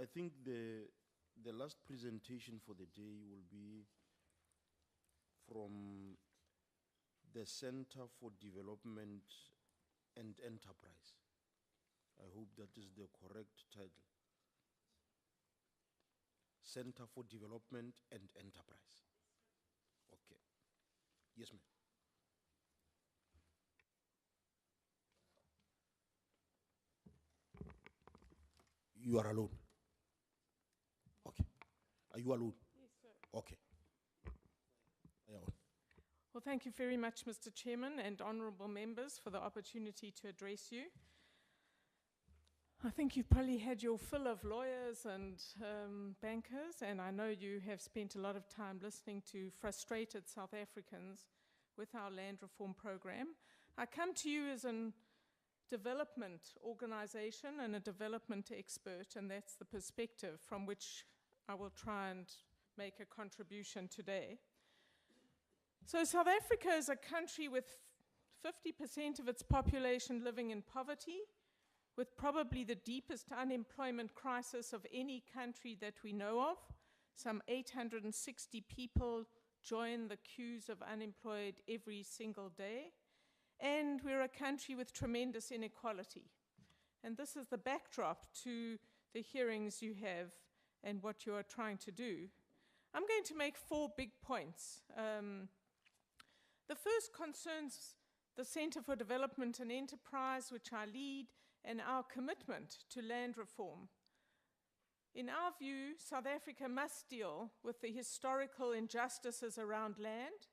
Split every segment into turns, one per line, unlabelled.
I think the last presentation for the day will be from the Center for Development and Enterprise. I hope that is the correct title. Center for Development and Enterprise. Okay. Yes, ma'am. You are alone. Okay. Are you alone?
Yes, sir.
Okay. Yeah.
Well, thank you very much, Mr. Chairman and honourable members, for the opportunity to address you. I think you've probably had your fill of lawyers and bankers, and I know you have spent a lot of time listening to frustrated South Africans with our land reform program. I come to you as a development organisation and a development expert, and that's the perspective from which I will try and make a contribution today. So South Africa is a country with 50% of its population living in poverty, with probably the deepest unemployment crisis of any country that we know of. Some 860 people join the queues of unemployed every single day. And we're a country with tremendous inequality. And this is the backdrop to the hearings you have and what you are trying to do. I'm going to make 4 big points. The first concerns the Centre for Development and Enterprise, which I lead, and our commitment to land reform. In our view, South Africa must deal with the historical injustices around land,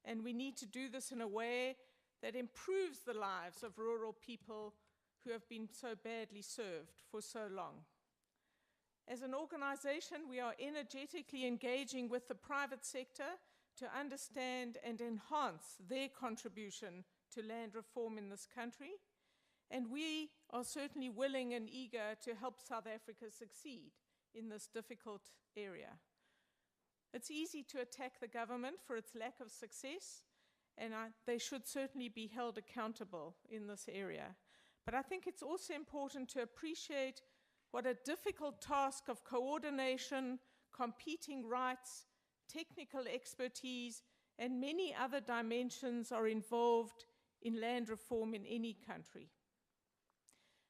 and we need to do this in a way that improves the lives of rural people who have been so badly served for so long. As an organization, we are energetically engaging with the private sector to understand and enhance their contribution to land reform in this country. And we are certainly willing and eager to help South Africa succeed in this difficult area. It's easy to attack the government for its lack of success, and they should certainly be held accountable in this area. But I think it's also important to appreciate what a difficult task of coordination, competing rights, technical expertise, and many other dimensions are involved in land reform in any country.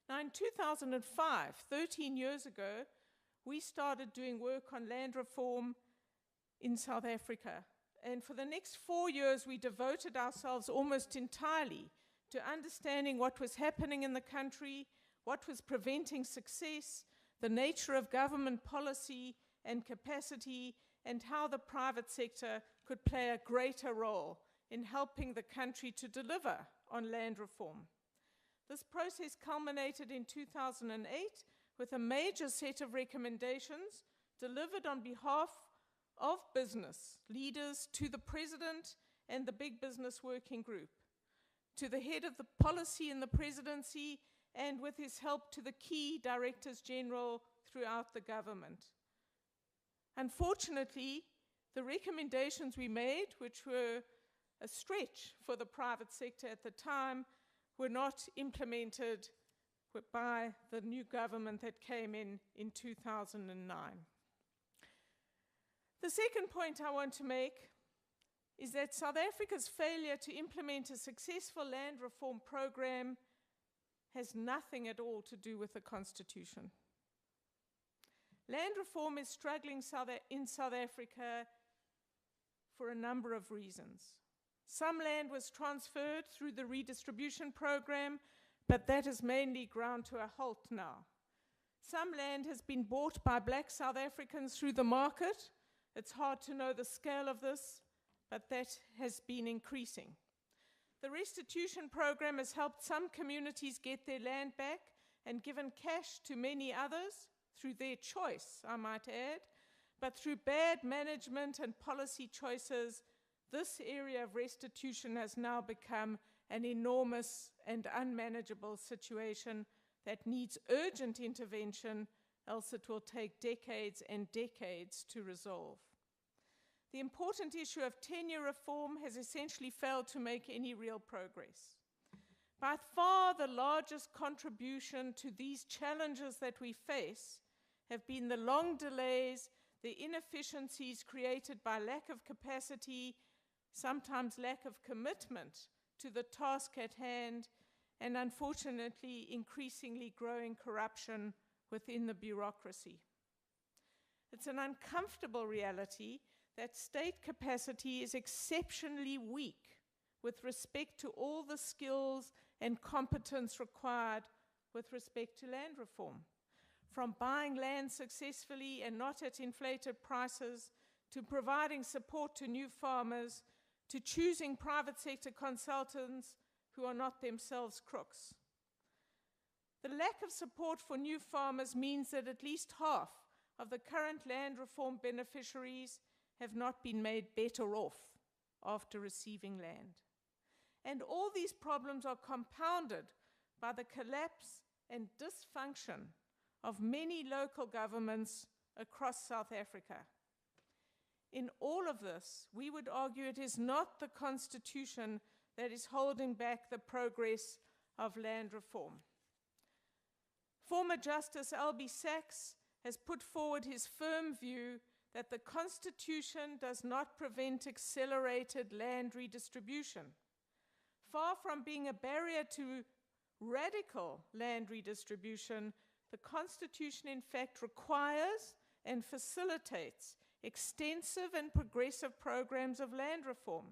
Now, in 2005, 13 years ago, we started doing work on land reform in South Africa. And for the next 4 years, we devoted ourselves almost entirely to understanding what was happening in the country, what was preventing success, the nature of government policy and capacity, and how the private sector could play a greater role in helping the country to deliver on land reform. This process culminated in 2008 with a major set of recommendations delivered on behalf of business leaders to the President and the Big Business Working Group, to the head of the policy in the presidency, and with his help to the key directors general throughout the government. Unfortunately, the recommendations we made, which were a stretch for the private sector at the time, were not implemented by the new government that came in 2009. The second point I want to make is that South Africa's failure to implement a successful land reform program has nothing at all to do with the Constitution. Land reform is struggling in South Africa for a number of reasons. Some land was transferred through the redistribution program, but that is mainly ground to a halt now. Some land has been bought by black South Africans through the market. It's hard to know the scale of this, but that has been increasing. The restitution program has helped some communities get their land back and given cash to many others through their choice, I might add, but through bad management and policy choices, this area of restitution has now become an enormous and unmanageable situation that needs urgent intervention, else it will take decades and decades to resolve. The important issue of tenure reform has essentially failed to make any real progress. By far the largest contribution to these challenges that we face have been the long delays, the inefficiencies created by lack of capacity, sometimes lack of commitment to the task at hand, and unfortunately, increasingly growing corruption within the bureaucracy. It's an uncomfortable reality that state capacity is exceptionally weak with respect to all the skills and competence required with respect to land reform. From buying land successfully and not at inflated prices, to providing support to new farmers, to choosing private sector consultants who are not themselves crooks. The lack of support for new farmers means that at least half of the current land reform beneficiaries have not been made better off after receiving land. And all these problems are compounded by the collapse and dysfunction of many local governments across South Africa. In all of this, we would argue it is not the Constitution that is holding back the progress of land reform. Former Justice Albie Sachs has put forward his firm view that the Constitution does not prevent accelerated land redistribution. Far from being a barrier to radical land redistribution, the Constitution in fact requires and facilitates extensive and progressive programs of land reform.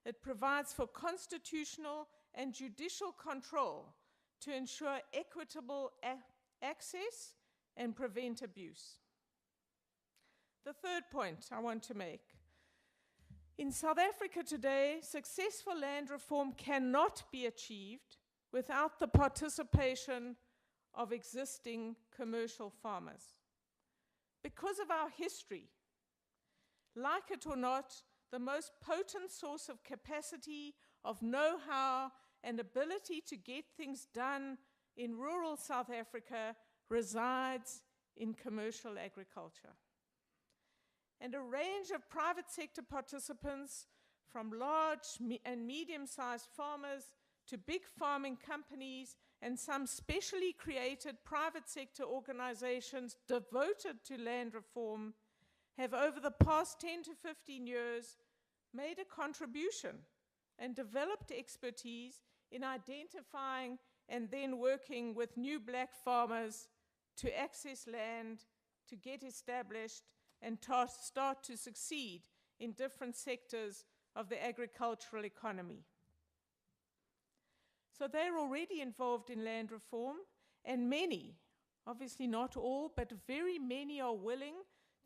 It provides for constitutional and judicial control to ensure equitable access and prevent abuse. The third point I want to make. In South Africa today, successful land reform cannot be achieved without the participation of existing commercial farmers. Because of our history, like it or not, the most potent source of capacity, of know-how, and ability to get things done in rural South Africa resides in commercial agriculture. And a range of private sector participants, from large and medium-sized farmers to big farming companies and some specially created private sector organizations devoted to land reform, have over the past 10 to 15 years made a contribution and developed expertise in identifying and then working with new black farmers to access land, to get established, and start to succeed in different sectors of the agricultural economy. So they're already involved in land reform, and many, obviously not all, but very many are willing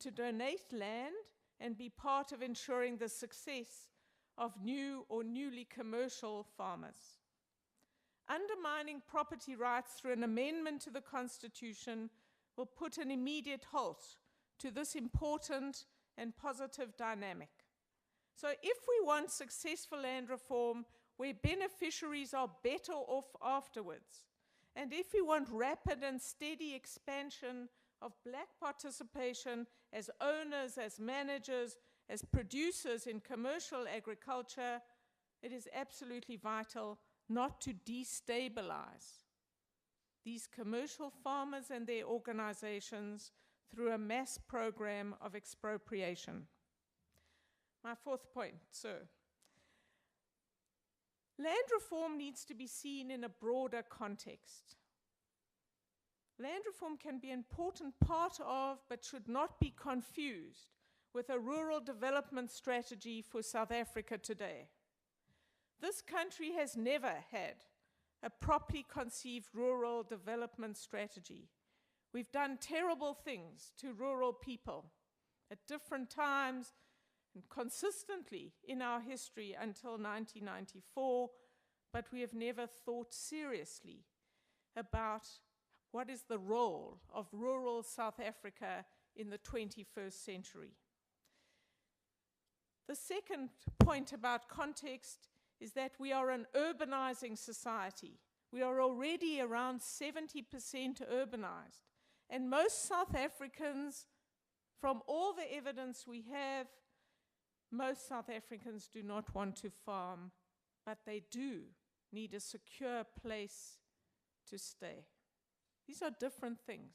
to donate land and be part of ensuring the success of new or newly commercial farmers. Undermining property rights through an amendment to the Constitution will put an immediate halt to this important and positive dynamic. So if we want successful land reform where beneficiaries are better off afterwards, and if we want rapid and steady expansion of black participation as owners, as managers, as producers in commercial agriculture, it is absolutely vital not to destabilize these commercial farmers and their organizations through a mass program of expropriation. My fourth point, sir. Land reform needs to be seen in a broader context. Land reform can be an important part of, but should not be confused with a rural development strategy for South Africa today. This country has never had a properly conceived rural development strategy. We've done terrible things to rural people at different times and consistently in our history until 1994, but we have never thought seriously about what is the role of rural South Africa in the 21st century. The second point about context is that we are an urbanizing society. We are already around 70% urbanized. And most South Africans, from all the evidence we have, most South Africans do not want to farm, but they do need a secure place to stay. These are different things.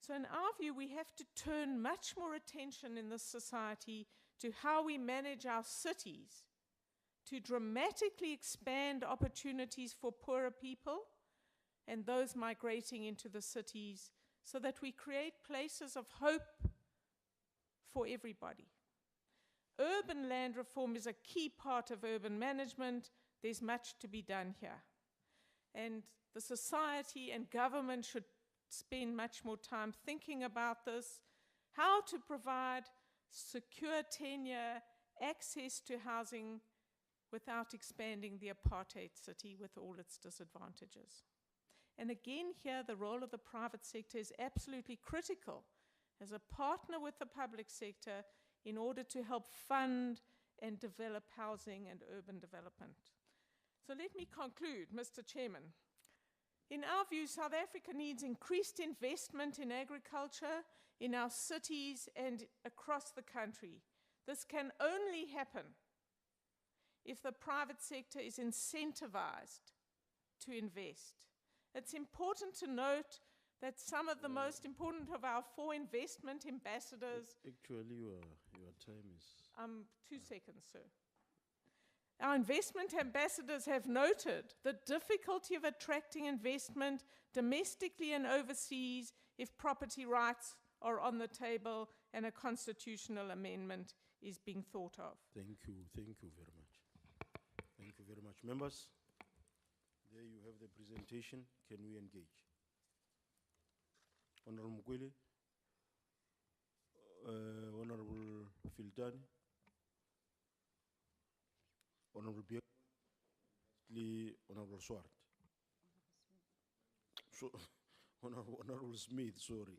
So in our view, we have to turn much more attention in this society to how we manage our cities to dramatically expand opportunities for poorer people and those migrating into the cities so that we create places of hope for everybody. Urban land reform is a key part of urban management. There's much to be done here. And the society and government should spend much more time thinking about this, how to provide secure tenure, access to housing without expanding the apartheid city with all its disadvantages. And again here, the role of the private sector is absolutely critical as a partner with the public sector in order to help fund and develop housing and urban development. So let me conclude, Mr. Chairman. In our view, South Africa needs increased investment in agriculture, in our cities and across the country. This can only happen if the private sector is incentivized to invest. It's important to note that some of the most important of our 4 investment ambassadors...
Actually, your time is...
2 seconds, sir. Our investment ambassadors have noted the difficulty of attracting investment domestically and overseas if property rights are on the table and a constitutional amendment is being thought of.
Thank you very much. Thank you very much. Members, there you have the presentation. Can we engage? Honorable Mkweli, Honorable Filtani, Honorable Biek, Honorable Swart. So, Honorable Smith, sorry.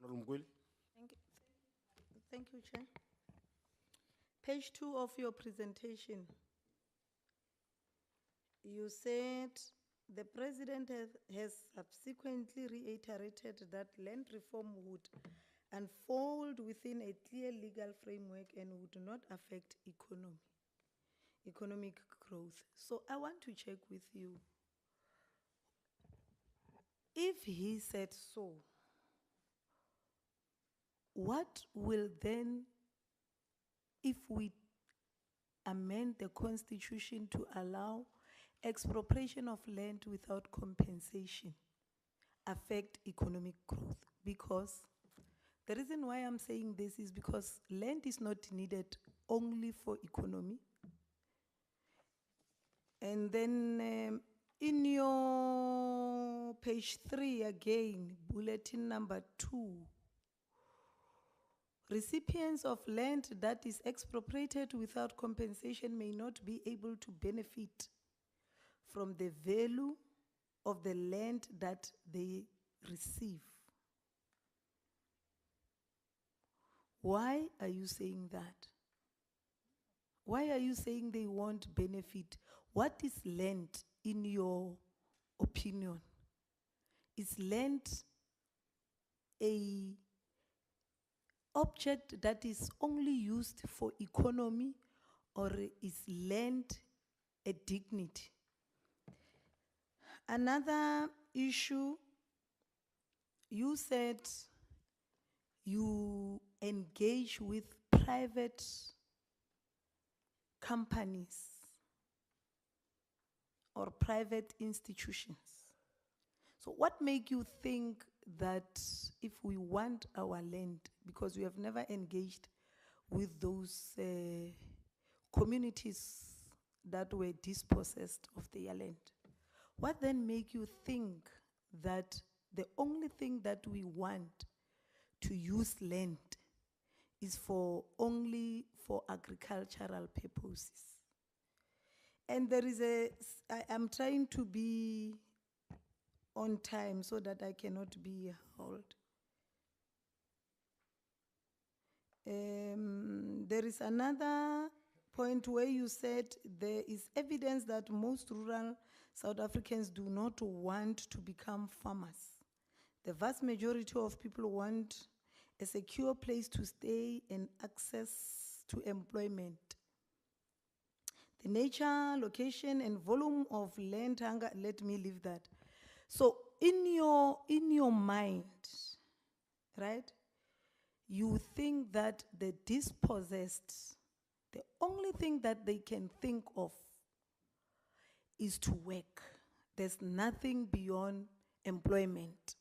Honorable Mkweli.
Thank you, Chair. Page 2 of your presentation, you said the President has subsequently reiterated that land reform would unfold within a clear legal framework and would not affect economic growth. So I want to check with you. If he said so, what will then, if we amend the Constitution to allow expropriation of land without compensation, affect economic growth? Because the reason why I'm saying this is because land is not needed only for economy. And then in your page 3 again, bulletin number 2, recipients of land that is expropriated without compensation may not be able to benefit from the value of the land that they receive. Why are you saying that? Why are you saying they won't benefit? What is land in your opinion? Is land a object that is only used for economy, or is land a dignity? Another issue, you said you engage with private companies or private institutions. So what makes you think that if we want our land, because we have never engaged with those communities that were dispossessed of their land, what then make you think that the only thing that we want to use land is only for agricultural purposes? And there is I'm trying to be on time so that I cannot be held. There is another point where you said there is evidence that most rural South Africans do not want to become farmers. The vast majority of people want a secure place to stay and access to employment. The nature, location, and volume of land hunger, let me leave that. So in your mind, mind, right? You think that the dispossessed, the only thing that they can think of is to work. There's nothing beyond employment.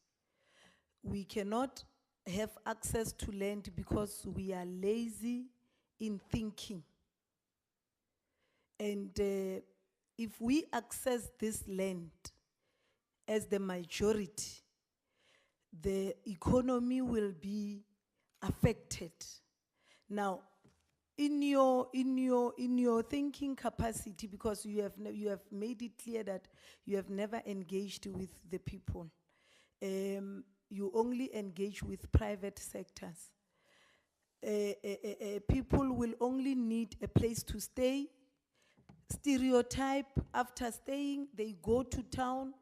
We cannot have access to land because we are lazy in thinking. And if we access this land as the majority, the economy will be affected. Now, in your thinking capacity, because you have made it clear that you have never engaged with the people, you only engage with private sectors. People will only need a place to stay. Stereotype, after staying, they go to town,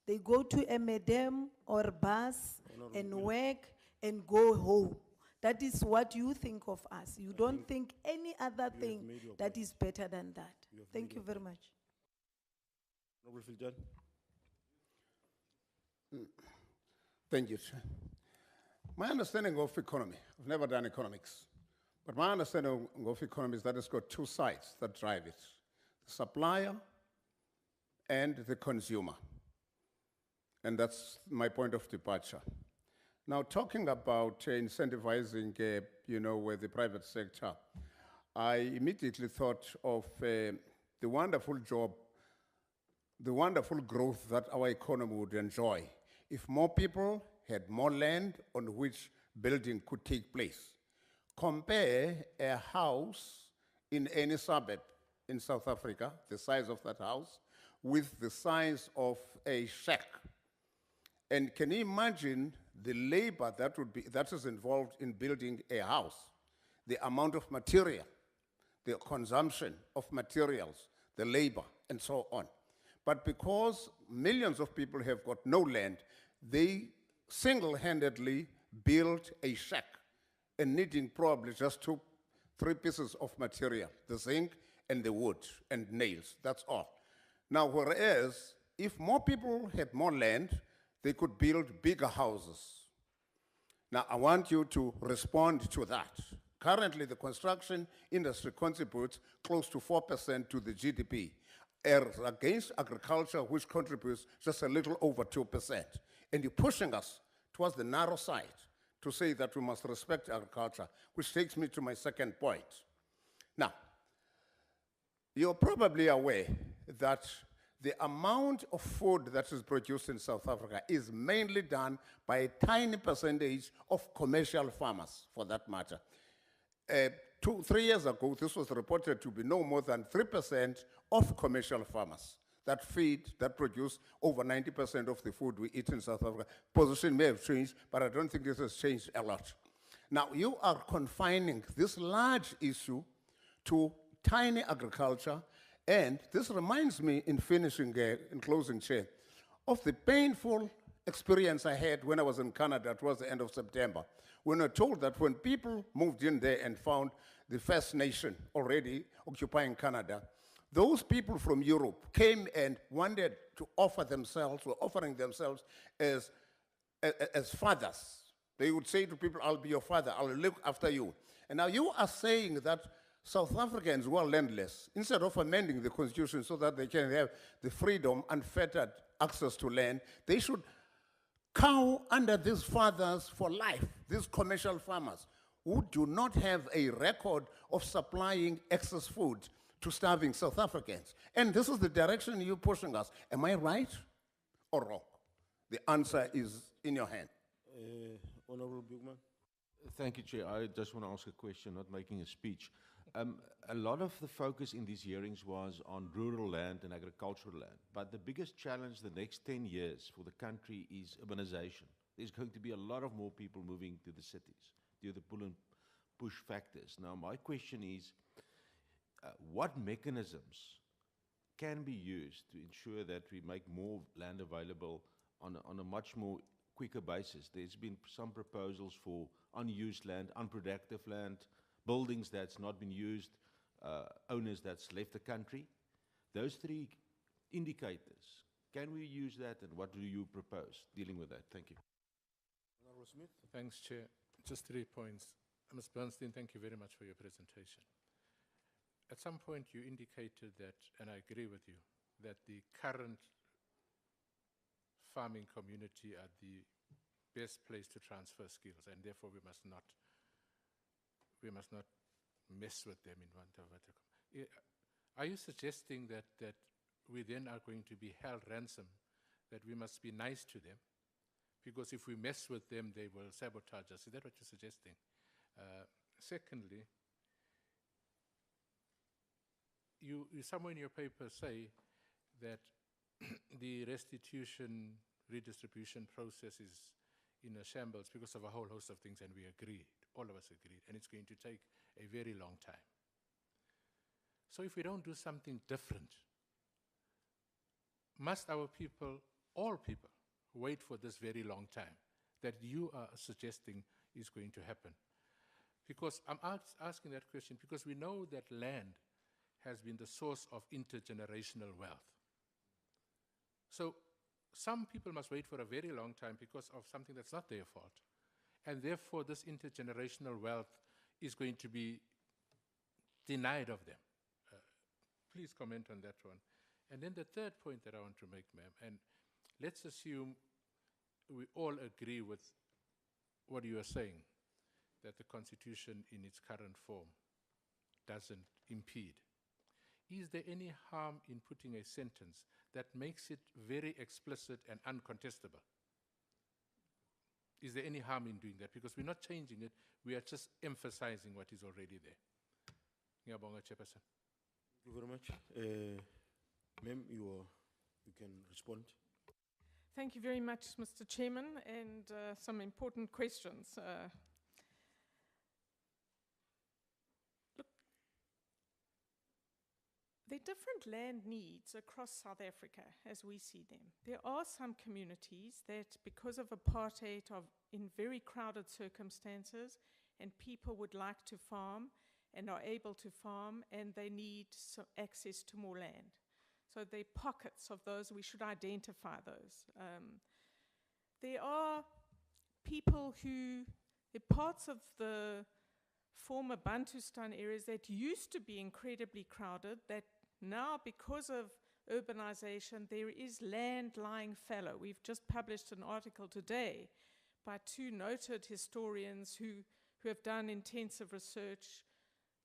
they go to a madam or bus and work and go home. That is what you think of us. You don't think any other thing that is better than that. Thank you very much.
Honorable Filjan.
Thank you, Chair. My understanding of economy, I've never done economics, but my understanding of economy is that it's got two sides that drive it: the supplier and the consumer. And that's my point of departure. Now, talking about incentivizing, with the private sector, I immediately thought of the wonderful growth that our economy would enjoy if more people had more land on which building could take place. Compare a house in any suburb in South Africa, the size of that house, with the size of a shack. And can you imagine the labor that is involved in building a house, the amount of material, the consumption of materials, the labor, and so on. But because millions of people have got no land, they single-handedly build a shack and needing probably just 2-3 pieces of material, the zinc and the wood and nails, that's all. Now, whereas if more people had more land, they could build bigger houses. Now, I want you to respond to that. Currently, the construction industry contributes close to 4% to the GDP, against agriculture, which contributes just a little over 2%. And you're pushing us towards the narrow side to say that we must respect agriculture, which takes me to my second point. Now, you're probably aware that the amount of food that is produced in South Africa is mainly done by a tiny percentage of commercial farmers, for that matter. 2-3 years ago, this was reported to be no more than 3% of commercial farmers that produce over 90% of the food we eat in South Africa. Position may have changed, but I don't think this has changed a lot. Now, you are confining this large issue to tiny agriculture. And this reminds me, in closing, Chair, of the painful experience I had when I was in Canada towards the end of September, when I told that when people moved in there and found the First Nation already occupying Canada, those people from Europe came and wanted to offer themselves, were offering themselves as fathers. They would say to people, I'll be your father, I'll look after you. And now you are saying that South Africans who are landless, instead of amending the constitution so that they can have the freedom, unfettered access to land, they should cow under these fathers for life, these commercial farmers who do not have a record of supplying excess food to starving South Africans. And this is the direction you're pushing us. Am I right or wrong? The answer is in your hand.
Honorable Bugman.
Thank you, Chair. I just want to ask a question, not making a speech. A lot of the focus in these hearings was on rural land and agricultural land, but the biggest challenge the next 10 years for the country is urbanization. There's going to be a lot of more people moving to the cities due to the pull and push factors. Now, my question is, what mechanisms can be used to ensure that we make more land available on a much more quicker basis? There's been some proposals for unused land, unproductive land, buildings that's not been used, owners that's left the country. Those three indicators, can we use that, and what do you propose dealing with that? Thank you.
Honorable Smith.
Thanks, Chair. Just 3 points. Ms. Bernstein, thank you very much for your presentation. At some point you indicated that, and I agree with you, that the current farming community are the best place to transfer skills, and therefore we must not mess with them in one way. Are you suggesting that we then are going to be held ransom, that we must be nice to them? Because if we mess with them, they will sabotage us. Is that what you're suggesting? Secondly, you somewhere in your paper say that the restitution redistribution process is in a shambles because of a whole host of things, and we agreed, all of us agreed, and it's going to take a very long time. So if we don't do something different, must our people, all people, wait for this very long time that you are suggesting is going to happen? Because I'm asking that question because we know that land has been the source of intergenerational wealth. So some people must wait for a very long time because of something that's not their fault. And therefore, this intergenerational wealth is going to be denied of them. Please comment on that one. And then the third point that I want to make, ma'am, and let's assume we all agree with what you are saying, that the Constitution in its current form doesn't impede. Is there any harm in putting a sentence that makes it very explicit and uncontestable? Is there any harm in doing that? Because we're not changing it, we are just emphasizing what is already there. Ngiyabonga, Chairperson.
Thank you very much. Ma'am, you can respond.
Thank you very much, Mr. Chairman, and some important questions. Look, there are different land needs across South Africa as we see them. There are some communities that, because of apartheid, are in very crowded circumstances, and people would like to farm and are able to farm, and they need access to more land. So there are pockets of those, we should identify those. There are people who, there are parts of the former Bantustan areas that used to be incredibly crowded, that now, because of urbanization, there is land lying fallow. We've just published an article today by 2 noted historians who have done intensive research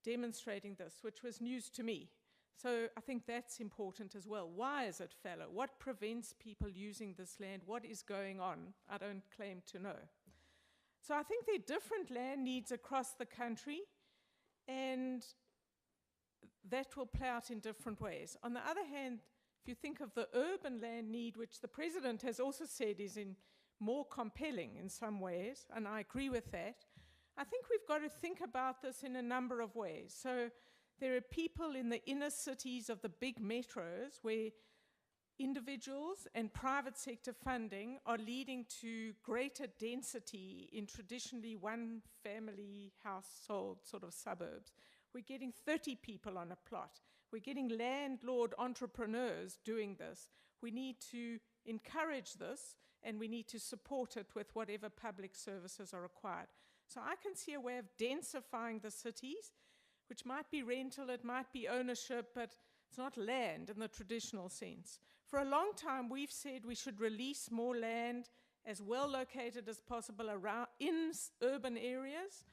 demonstrating this, which was news to me. So I think that's important as well. Why is it fallow? What prevents people using this land? What is going on? I don't claim to know. So I think there are different land needs across the country, and that will play out in different ways. On the other hand, if you think of the urban land need, which the President has also said is more compelling in some ways, and I agree with that, I think we've got to think about this in a number of ways. So there are people in the inner cities of the big metros where individuals and private sector funding are leading to greater density in traditionally one-family household sort of suburbs. We're getting 30 people on a plot. We're getting landlord entrepreneurs doing this. We need to encourage this, and we need to support it with whatever public services are required. So I can see a way of densifying the cities, which might be rental, it might be ownership, but it's not land in the traditional sense. For a long time, we've said we should release more land as well located as possible around in urban areas,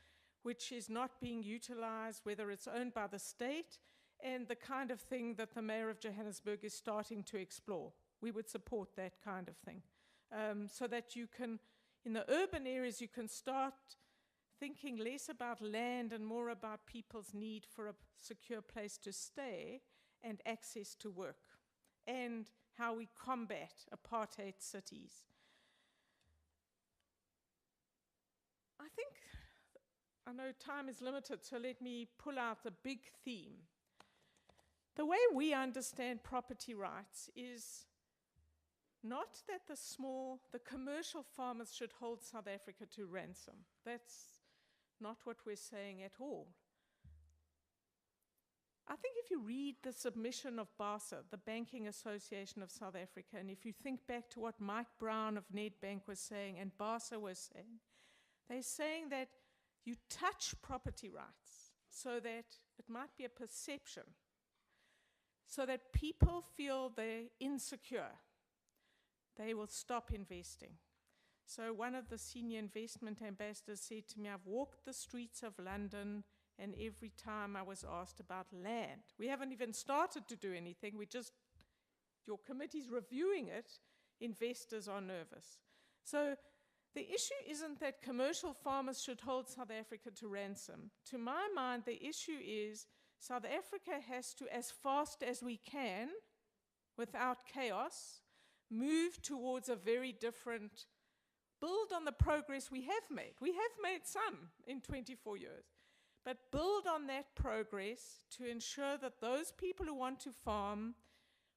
which is not being utilized, whether it's owned by the state, and the kind of thing that the Mayor of Johannesburg is starting to explore. We would support that kind of thing. So that you can, in the urban areas, you can start thinking less about land and more about people's need for a secure place to stay and access to work, and how we combat apartheid cities. I know time is limited, so let me pull out the big theme. The way we understand property rights is not that the commercial farmers should hold South Africa to ransom. That's not what we're saying at all. I think if you read the submission of BASA, the Banking Association of South Africa, and if you think back to what Mike Brown of Nedbank was saying and BASA was saying, they're saying that you touch property rights so that it might be a perception, so that people feel they're insecure. They will stop investing. So one of the senior investment ambassadors said to me, I've walked the streets of London, and every time I was asked about land. We haven't even started to do anything. Your committee's reviewing it. Investors are nervous. So the issue isn't that commercial farmers should hold South Africa to ransom. To my mind, the issue is South Africa has to, as fast as we can, without chaos, move towards a very different, build on the progress we have made. We have made some in 24 years. But build on that progress to ensure that those people who want to farm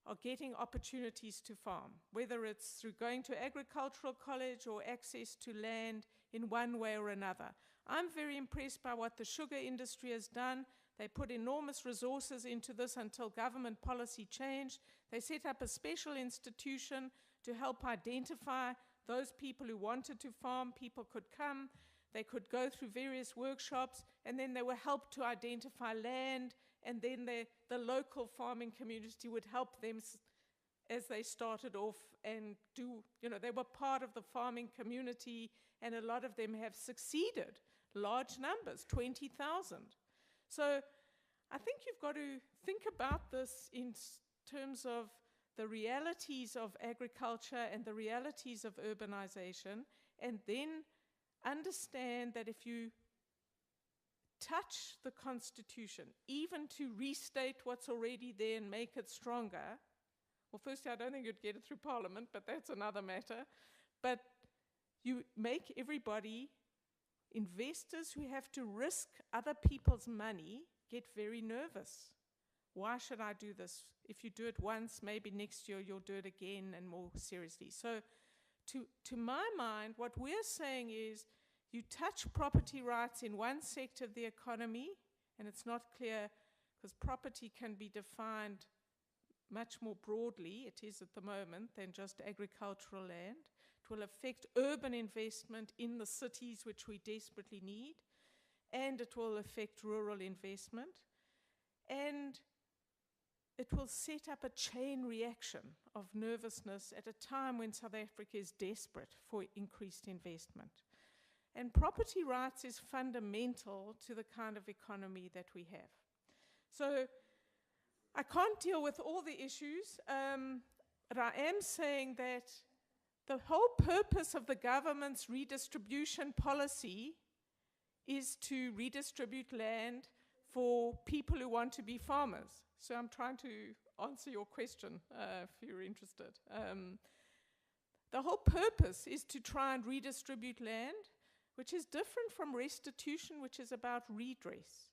are getting opportunities to farm, whether it's through going to agricultural college or access to land in one way or another. I'm very impressed by what the sugar industry has done. They put enormous resources into this until government policy changed. They set up a special institution to help identify those people who wanted to farm. People could come. They could go through various workshops, and then they were helped to identify land, and then the local farming community would help them as they started off and they were part of the farming community, and a lot of them have succeeded, large numbers, 20,000. So I think you've got to think about this in terms of the realities of agriculture and the realities of urbanization, and then understand that if you touch the Constitution, even to restate what's already there and make it stronger, well, firstly, I don't think you'd get it through Parliament, but that's another matter. But you make everybody, investors who have to risk other people's money, get very nervous. Why should I do this? If you do it once, maybe next year you'll do it again and more seriously. So to my mind, what we're saying is you touch property rights in one sector of the economy, and it's not clear because property can be defined much more broadly, it is at the moment, than just agricultural land. It will affect urban investment in the cities, which we desperately need, and it will affect rural investment. And it will set up a chain reaction of nervousness at a time when South Africa is desperate for increased investment. And property rights is fundamental to the kind of economy that we have. So I can't deal with all the issues, but I am saying that the whole purpose of the government's redistribution policy is to redistribute land for people who want to be farmers. So I'm trying to answer your question, if you're interested. The whole purpose is to try and redistribute land, which is different from restitution, which is about redress.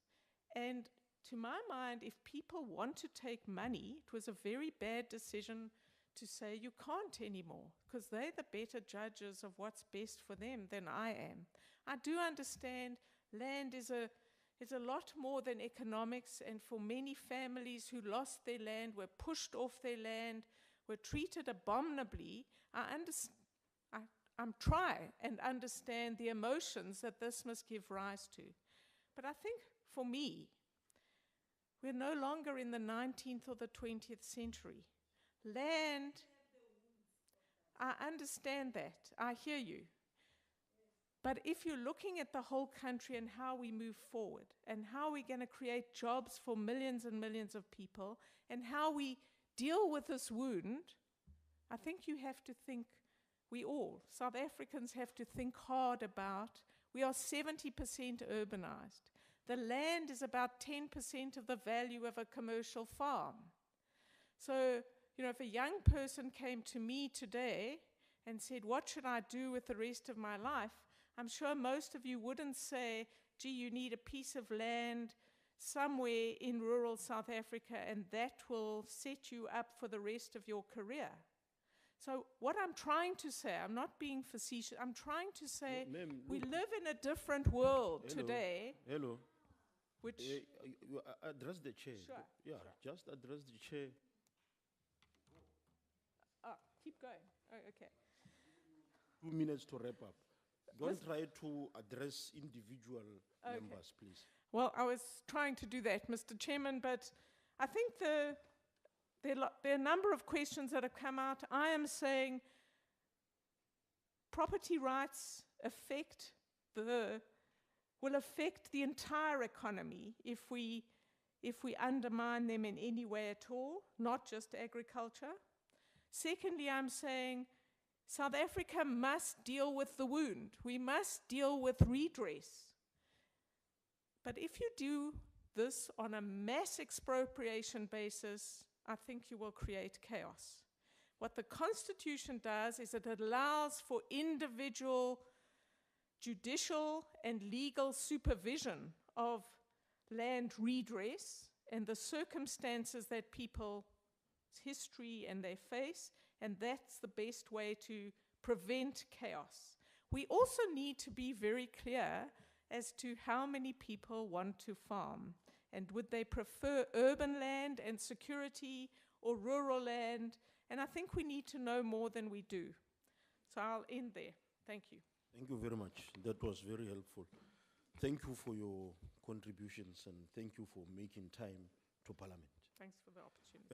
And to my mind, if people want to take money, it was a very bad decision to say you can't anymore, because they're the better judges of what's best for them than I am. I do understand land is a lot more than economics, and for many families who lost their land, were pushed off their land, were treated abominably, I'm try and understand the emotions that this must give rise to. But I think for me, we're no longer in the 19th or the 20th century. Land, I understand that, I hear you. But if you're looking at the whole country and how we move forward, and how we're going to create jobs for millions and millions of people, and how we deal with this wound, I think you have to think, we all, South Africans have to think hard about, we are 70% urbanized. The land is about 10% of the value of a commercial farm. So, if a young person came to me today and said, what should I do with the rest of my life? I'm sure most of you wouldn't say, gee, you need a piece of land somewhere in rural South Africa and that will set you up for the rest of your career. So what I'm trying to say, I'm not being facetious, I'm trying to say we live in a different world today which,
You address the chair.
Sure,
Yeah, just address the chair.
keep going. Oh, okay.
2 minutes to wrap up. Don't try to address individual
Okay.
members, please.
Well, I was trying to do that, Mr. Chairman, but I think there are a number of questions that have come out. I am saying property rights will affect the entire economy if we undermine them in any way at all, not just agriculture. Secondly, I'm saying South Africa must deal with the wound. We must deal with redress. But if you do this on a mass expropriation basis, I think you will create chaos. What the Constitution does is it allows for individual judicial and legal supervision of land redress and the circumstances that people's history and they face, and that's the best way to prevent chaos. We also need to be very clear as to how many people want to farm, and would they prefer urban land and security or rural land, and I think we need to know more than we do. So I'll end there. Thank you.
Thank you very much. That was very helpful. Thank you for your contributions and thank you for making time to Parliament.
Thanks for the opportunity.